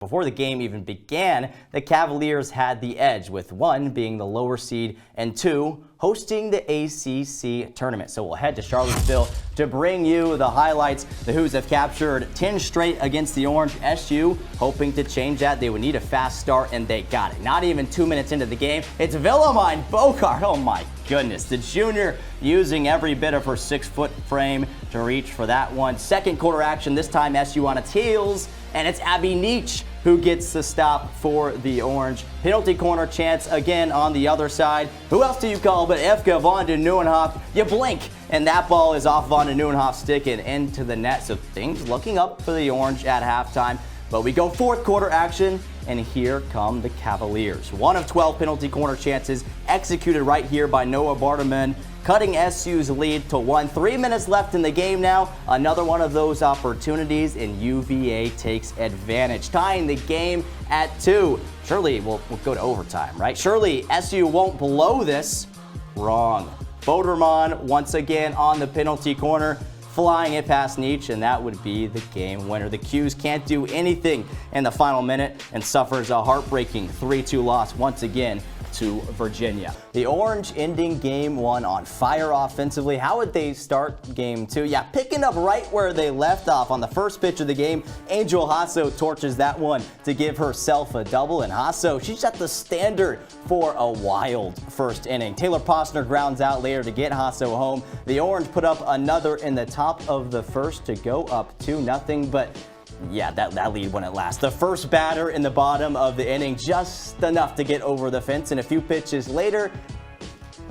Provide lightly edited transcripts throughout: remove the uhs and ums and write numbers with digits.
Before the game even began, the Cavaliers had the edge, with 1 being the lower seed and 2 hosting the ACC tournament. So we'll head to Charlottesville to bring you the highlights. The Hoos have captured 10 straight against the Orange. SU hoping to change that. They would need a fast start, and they got it. Not even 2 minutes into the game, it's Willemijn Bogart. Oh my goodness, the junior using every bit of her 6-foot frame to reach for that one. Second quarter action, this time SU on its heels, and it's Abby Nietzsche who gets the stop for the Orange. Penalty corner chance again on the other side. Who else do you call but Efka van de Nieuwenhof? You blink, and that ball is off Van de Nieuwenhof's stick and into the net. So things looking up for the Orange at halftime. But we go fourth quarter action, and here come the Cavaliers. 1 of 12 penalty corner chances executed right here by Noah Barterman, cutting SU's lead to 1. 3 minutes left in the game now. Another one of those opportunities, and UVA takes advantage, tying the game at 2. Surely we'll go to overtime, right? Surely SU won't blow this. Wrong. Boderman once again on the penalty corner, flying it past Nietzsche, and that would be the game winner. The Qs can't do anything in the final minute and suffers a heartbreaking 3-2 loss once again to Virginia. The Orange ending game 1 on fire offensively. How would they start game 2? Yeah, picking up right where they left off on the first pitch of the game. Angel Hasso torches that one to give herself a double, and Hasso, she set the standard for a wild first inning. Taylor Posner grounds out later to get Hasso home. The Orange put up another in the top of the first to go up 2-0, but yeah, that lead wouldn't last. The first batter in the bottom of the inning, just enough to get over the fence, and a few pitches later,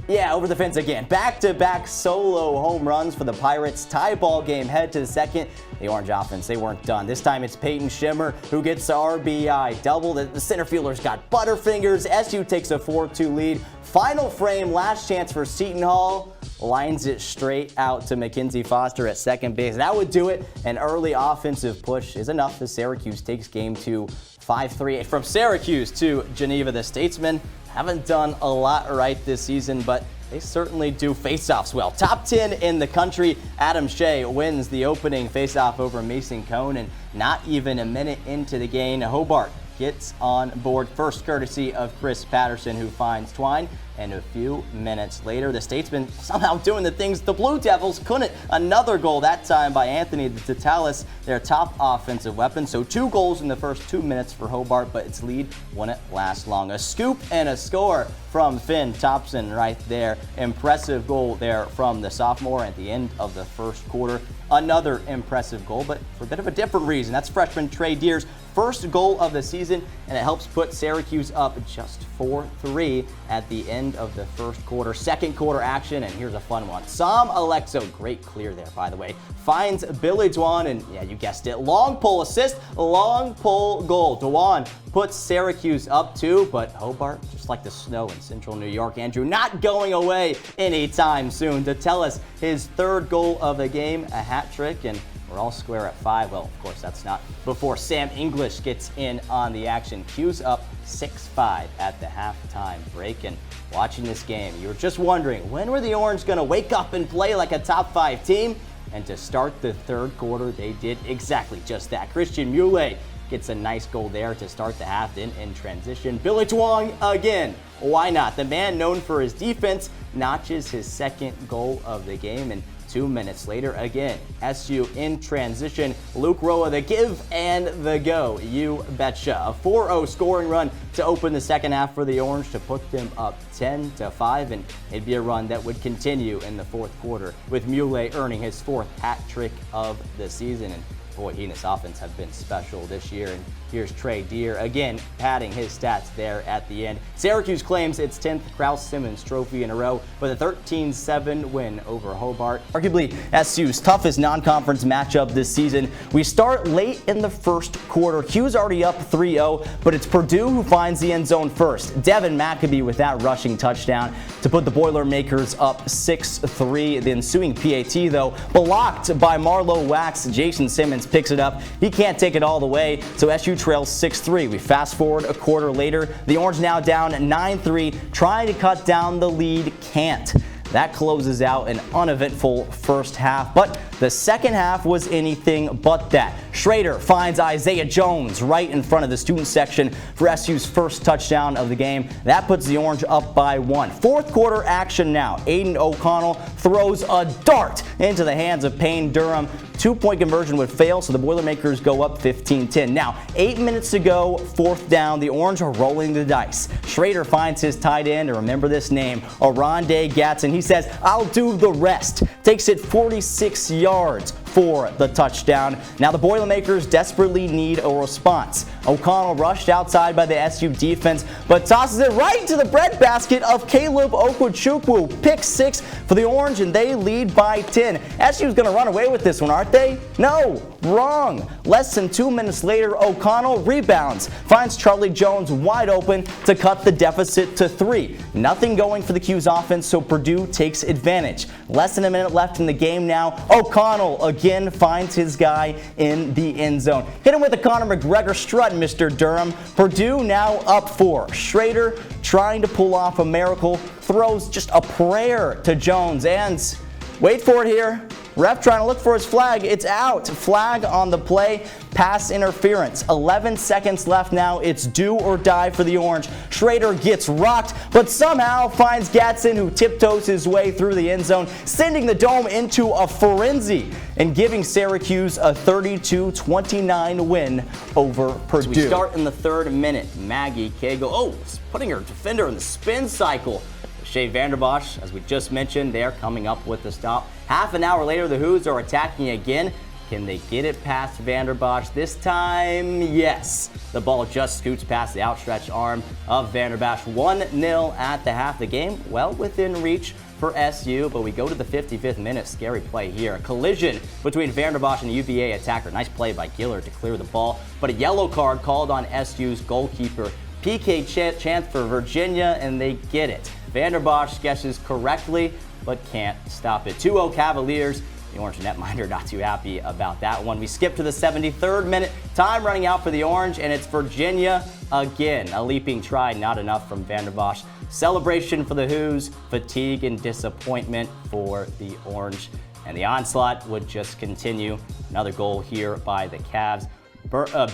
yeah, over the fence again. Back-to-back solo home runs for the Pirates. Tie ball game, head to the second. The Orange offense, they weren't done. This time it's Peyton Shimmer who gets the RBI double. The center fielder's got butterfingers. SU takes a 4-2 lead. Final frame, last chance for Seton Hall. Lines it straight out to Mackenzie Foster at second base. That would do it. An early offensive push is enough as Syracuse takes game 2 5-3. From Syracuse to Geneva, the Statesmen haven't done a lot right this season, but they certainly do faceoffs well. Top 10 in the country. Adam Shea wins the opening faceoff over Mason Cone, and not even a minute into the game, Hobart gets on board first, courtesy of Chris Patterson, who finds Twine. And a few minutes later, the Statesmen somehow doing the things the Blue Devils couldn't. Another goal, that time by Anthony Tatalis, their top offensive weapon. So 2 goals in the first 2 minutes for Hobart, but its lead wouldn't last long. A scoop and a score from Finn Thompson right there. Impressive goal there from the sophomore at the end of the first quarter. Another impressive goal, but for a bit of a different reason. That's freshman Trey Deer's first goal of the season, and it helps put Syracuse up just 4-3 at the end of the first quarter. Second quarter action, and here's a fun one. Sam Alexo, great clear there, by the way, finds Billy Dwan, and yeah, you guessed it, long pole assist, long pole goal. Dwan puts Syracuse up 2, but Hobart, just like the snow in central New York, Andrew, not going away anytime soon. To tell us his third goal of the game, a hat trick, and we're all square at 5. Well, of course, that's not before Sam English gets in on the action. Q's up 6-5 at the halftime break. And watching this game, you were just wondering, when were the Orange going to wake up and play like a top 5 team? And to start the third quarter, they did exactly just that. Christian Muley gets a nice goal there to start the half in transition. Billy Twong again. Why not? The man known for his defense notches his second goal of the game, and 2 minutes later, again, SU in transition. Luke Roa, the give and the go. You betcha. A 4-0 scoring run to open the second half for the Orange to put them up 10-5, and it'd be a run that would continue in the fourth quarter, with Muley earning his 4th hat trick of the season. And boy, he and his offense have been special this year. And here's Trey Deer again padding his stats there at the end. Syracuse claims its 10th Krause-Simmons trophy in a row with a 13-7 win over Hobart. Arguably SU's toughest non-conference matchup this season. We start late in the first quarter. Q's already up 3-0, but it's Purdue who finds the end zone first. Devin Maccabee with that rushing touchdown to put the Boilermakers up 6-3. The ensuing PAT, though, blocked by Marlowe Wax. Jason Simmons picks it up. He can't take it all the way, so SU trails 6-3. We fast forward a quarter later. The Orange now down 9-3, trying to cut down the lead, can't. That closes out an uneventful first half, but The second half was anything but that. Schrader finds Isaiah Jones right in front of the student section for SU's first touchdown of the game. That puts the Orange up by 1. Fourth quarter action now. Aiden O'Connell throws a dart into the hands of Payne Durham. 2-point conversion would fail, so the Boilermakers go up 15-10. Now, 8 minutes to go, fourth down. The Orange are rolling the dice. Schrader finds his tight end, and remember this name, Aronde Gatson. He says, "I'll do the rest." Takes it 46 yards for the touchdown. Now the Boilermakers desperately need a response. O'Connell rushed outside by the SU defense, but tosses it right into the breadbasket of Caleb Okwuchukwu. Pick 6 for the Orange, and they lead by 10. SU's going to run away with this one, aren't they? No, wrong. Less than 2 minutes later, O'Connell rebounds, finds Charlie Jones wide open to cut the deficit to 3. Nothing going for the Q's offense, so Purdue takes advantage. Less than a minute left in the game now. O'Connell again finds his guy in the end zone. Hit him with a Conor McGregor strut, Mr. Durham. Purdue now up 4. Schrader trying to pull off a miracle, throws just a prayer to Jones, and wait for it here. Ref trying to look for his flag. It's out. Flag on the play. Pass interference. 11 seconds left now. It's do or die for the Orange. Schrader gets rocked, but somehow finds Gatson, who tiptoes his way through the end zone, sending the Dome into a frenzy and giving Syracuse a 32-29 win over Purdue. So we start in the 3rd minute. Maggie Cagle, putting her defender in the spin cycle. Shea Vanderbosch, as we just mentioned, they're coming up with the stop. Half an hour later, the Hoos are attacking again. Can they get it past Vanderbosch this time? Yes. The ball just scoots past the outstretched arm of Vanderbosch. 1-0 at the half. The game well within reach for SU, but we go to the 55th minute. Scary play here. A collision between Vanderbosch and the UVA attacker. Nice play by Gillard to clear the ball, but a yellow card called on SU's goalkeeper. PK chance for Virginia, and they get it. Vanderbosch guesses correctly, but can't stop it. 2-0 Cavaliers. The Orange netminder not too happy about that one. We skip to the 73rd minute. Time running out for the Orange, and it's Virginia again. A leaping try, not enough from Vanderbosch. Celebration for the Hoos, fatigue and disappointment for the Orange. And the onslaught would just continue. Another goal here by the Cavs.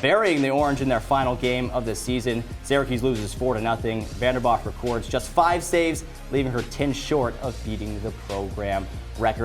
Burying the Orange in their final game of the season. Syracuse loses 4-0. Vanderbosch records just 5 saves, leaving her 10 short of beating the program record.